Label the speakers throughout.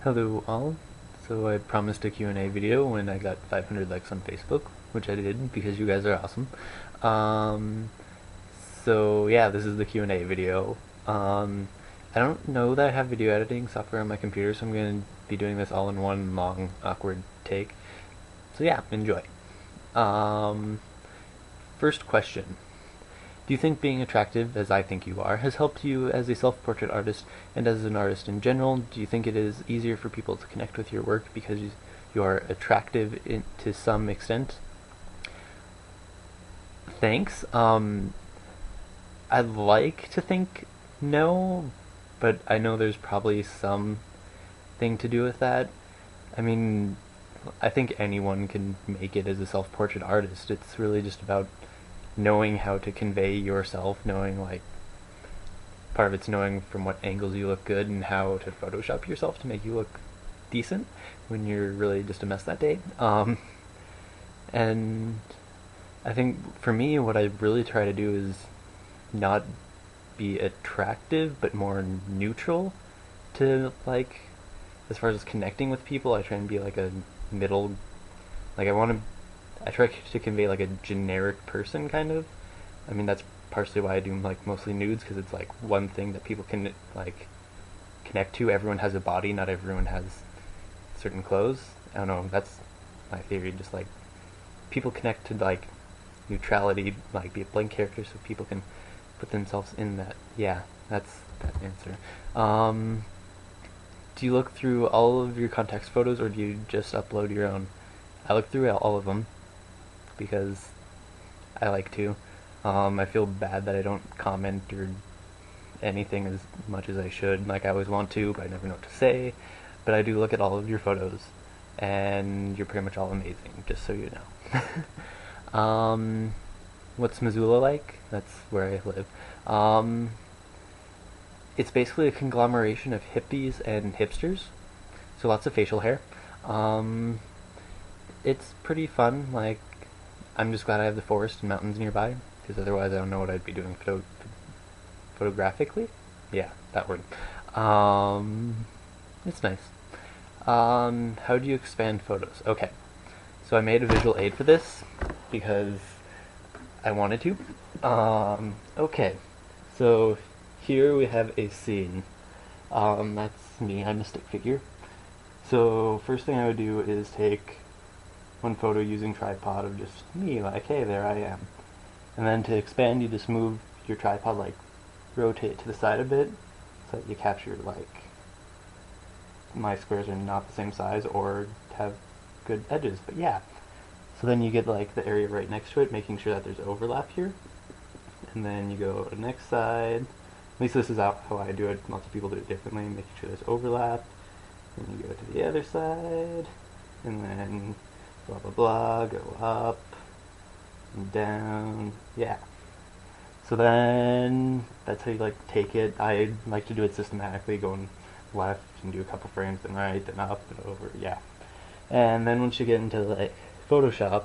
Speaker 1: Hello all. So I promised a Q&A video when I got 500 likes on Facebook, which I did because you guys are awesome. Um, so yeah, this is the Q&A video. I don't know that I have video editing software on my computer, so I'm going to be doing this all in one long, awkward take. So yeah, enjoy. Um, First question. Do you think being attractive, as I think you are, has helped you as a self-portrait artist and as an artist in general? Do you think it is easier for people to connect with your work because you are attractive to some extent? Thanks. I'd like to think no, but I know there's probably some thing to do with that. I mean, I think anyone can make it as a self-portrait artist. It's really just about knowing how to convey yourself, knowing like part of it's knowing from what angles you look good and how to Photoshop yourself to make you look decent when you're really just a mess that day. And I think for me, what I really try to do is not be attractive, but more neutral to like, as far as connecting with people, I try and be like a middle, like I try to convey like a generic person kind of. I mean, that's partially why I do like mostly nudes, because it's like one thing that people can like connect to. Everyone has a body, not everyone has certain clothes. I don't know, that's my theory. Just like people connect to like neutrality, like be a blank character, so people can put themselves in that. Yeah, that's that answer. Do you look through all of your contacts photos, or do you just upload your own? I look through all of them because I like to. I feel bad that I don't comment or anything as much as I should. Like I always want to, but I never know what to say. But I do look at all of your photos, and you're pretty much all amazing, just so you know. What's Missoula like? That's where I live. It's basically a conglomeration of hippies and hipsters, so lots of facial hair. Um, it's pretty fun. Like, I'm just glad I have the forest and mountains nearby, because otherwise I don't know what I'd be doing photographically. Yeah, that word. It's nice. How do you expand photos? Okay, so I made a visual aid for this because I wanted to. Okay, so here we have a scene. That's me. I'm a stick figure. So first thing I would do is take one photo using tripod of just me, like, hey, there I am. And then to expand, you just move your tripod, like, rotate it to the side a bit, so that you capture, like, my squares are not the same size or have good edges, but yeah. So then you get, like, the area right next to it, making sure that there's overlap here. And then you go to the next side. At least this is how I do it. Lots of people do it differently, making sure there's overlap. Then you go to the other side, and then blah blah blah, go up and down, yeah. So then that's how you like take it. I like to do it systematically, going left and do a couple frames, then right, then up and over, yeah. And then once you get into like Photoshop,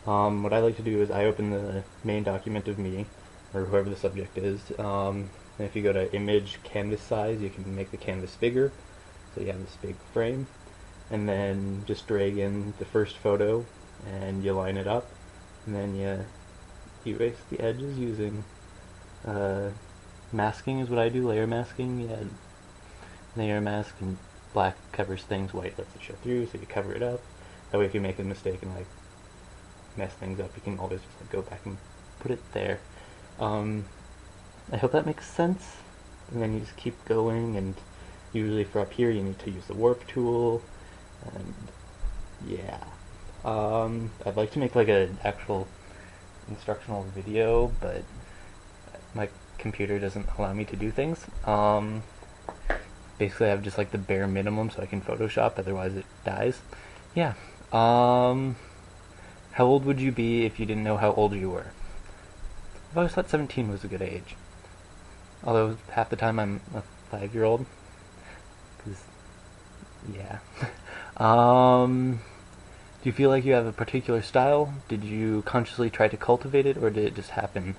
Speaker 1: what I like to do is I open the main document of me, or whoever the subject is, and if you go to image canvas size, you can make the canvas bigger, so you have this big frame, and then just drag in the first photo and you line it up, and then you erase the edges using masking is what I do, layer masking. Yeah, layer mask, and black covers things, white lets it show through, so you cover it up. That way if you make a mistake and like mess things up, you can always just like go back and put it there. I hope that makes sense. And then you just keep going, and usually for up here you need to use the warp tool, and yeah. I'd like to make like an actual instructional video, but my computer doesn't allow me to do things. Basically I have just like the bare minimum so I can Photoshop, otherwise it dies. Yeah. How old would you be if you didn't know how old you were? I've always thought 17 was a good age. Although half the time I'm a 5-year-old. Because, yeah. Do you feel like you have a particular style? Did you consciously try to cultivate it, or did it just happen?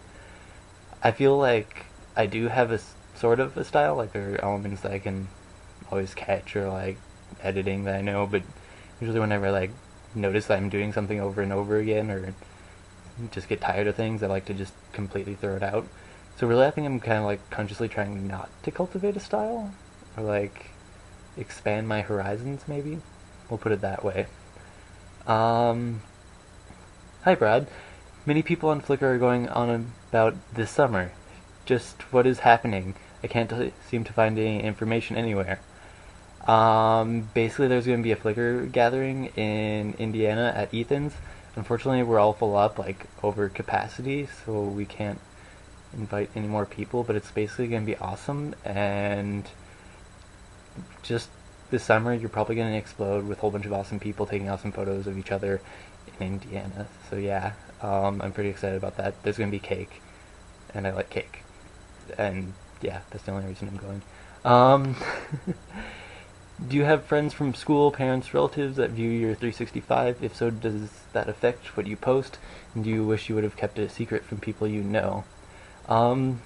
Speaker 1: I feel like I do have a sort of a style, like there are elements that I can always catch, or like editing that I know, but usually whenever I like notice that I'm doing something over and over again or just get tired of things, I like to just completely throw it out. So really I think I'm kind of like consciously trying not to cultivate a style or like expand my horizons maybe. We'll put it that way. Um, Hi Brad. Many people on Flickr are going on about this summer. Just what is happening? I can't seem to find any information anywhere. Basically, there's going to be a Flickr gathering in Indiana at Ethan's. Unfortunately, we're all full up, like over capacity, so we can't invite any more people. But it's basically going to be awesome, and just this summer, you're probably going to explode with a whole bunch of awesome people taking awesome photos of each other in Indiana. So yeah, I'm pretty excited about that. There's going to be cake, and I like cake, and yeah, that's the only reason I'm going. Um, Do you have friends from school, parents, relatives that view your 365? If so, does that affect what you post? And do you wish you would have kept it a secret from people you know? Um,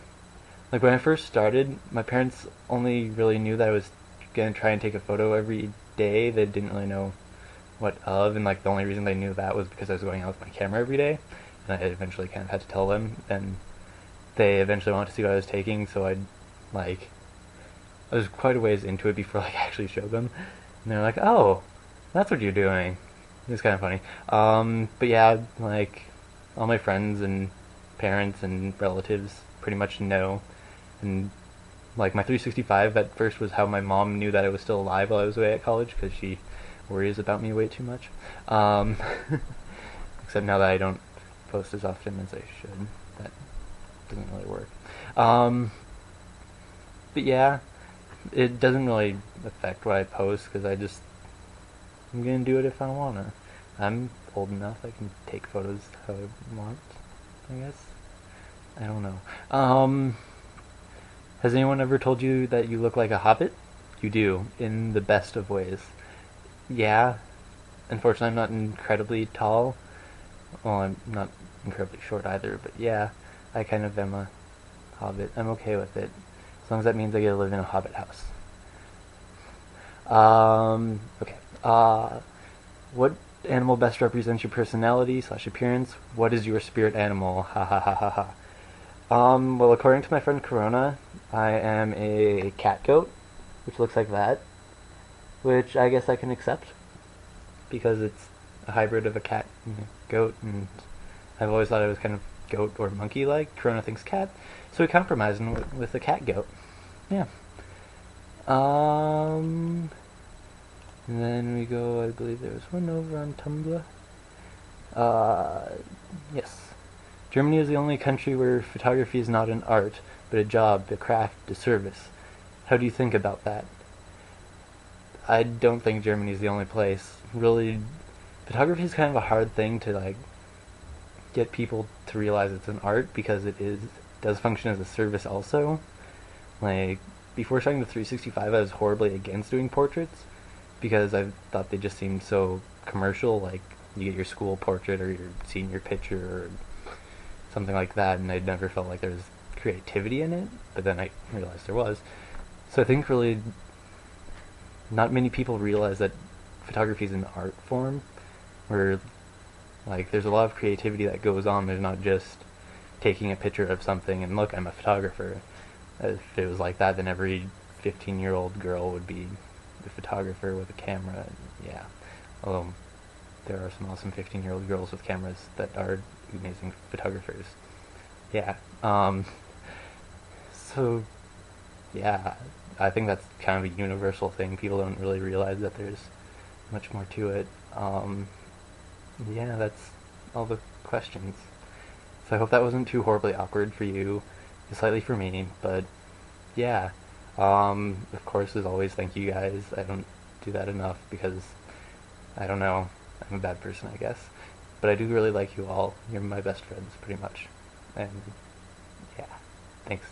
Speaker 1: like when I first started, my parents only really knew that I was gonna try and take a photo every day. They didn't really know what of, and like the only reason they knew that was because I was going out with my camera every day, and I eventually kind of had to tell them. And they eventually wanted to see what I was taking, so like I was quite a ways into it before like I actually showed them, and they're like, "Oh, that's what you're doing." It was kind of funny. But yeah, like all my friends and parents and relatives pretty much know, and like my 365 at first was how my mom knew that I was still alive while I was away at college because she worries about me way too much. Um, except now that I don't post as often as I should, that doesn't really work. Um, but yeah, it doesn't really affect what I post because I'm gonna do it if I wanna. I'm old enough; I can take photos how I want. I guess. I don't know. Has anyone ever told you that you look like a hobbit? You do, in the best of ways. Yeah. Unfortunately, I'm not incredibly tall. Well, I'm not incredibly short either, but yeah, I kind of am a hobbit. I'm okay with it. As long as that means I get to live in a hobbit house. Okay. What animal best represents your personality / appearance? What is your spirit animal? Ha ha ha ha ha. Well, according to my friend Corona, I am a cat goat, which looks like that, which I guess I can accept because it's a hybrid of a cat and a goat, and I've always thought I was kind of goat or monkey-like. Corona thinks cat, so we compromised with a cat goat. Yeah. And then we go, I believe there was one over on Tumblr. Yes. Germany is the only country where photography is not an art, but a job, a craft, a service. How do you think about that? I don't think Germany is the only place. Really, photography is kind of a hard thing to like get people to realize it's an art because does function as a service also. Like before starting the 365, I was horribly against doing portraits because I thought they just seemed so commercial. Like you get your school portrait or your senior picture or something like that, and I never felt like there was creativity in it. But then I realized there was. So I think really not many people realize that photography is an art form where like there's a lot of creativity that goes on. There's not just taking a picture of something and look, I'm a photographer. If it was like that, then every 15-year-old girl would be a photographer with a camera. Yeah, although there are some awesome 15-year-old girls with cameras that are amazing photographers. Yeah. So yeah, I think that's kind of a universal thing. People don't really realize that there's much more to it. Yeah, that's all the questions. So I hope that wasn't too horribly awkward for you, slightly for me, but yeah. Of course, as always, thank you guys. I don't do that enough because, I don't know, I'm a bad person, I guess. But I do really like you all. You're my best friends, pretty much. And yeah, thanks.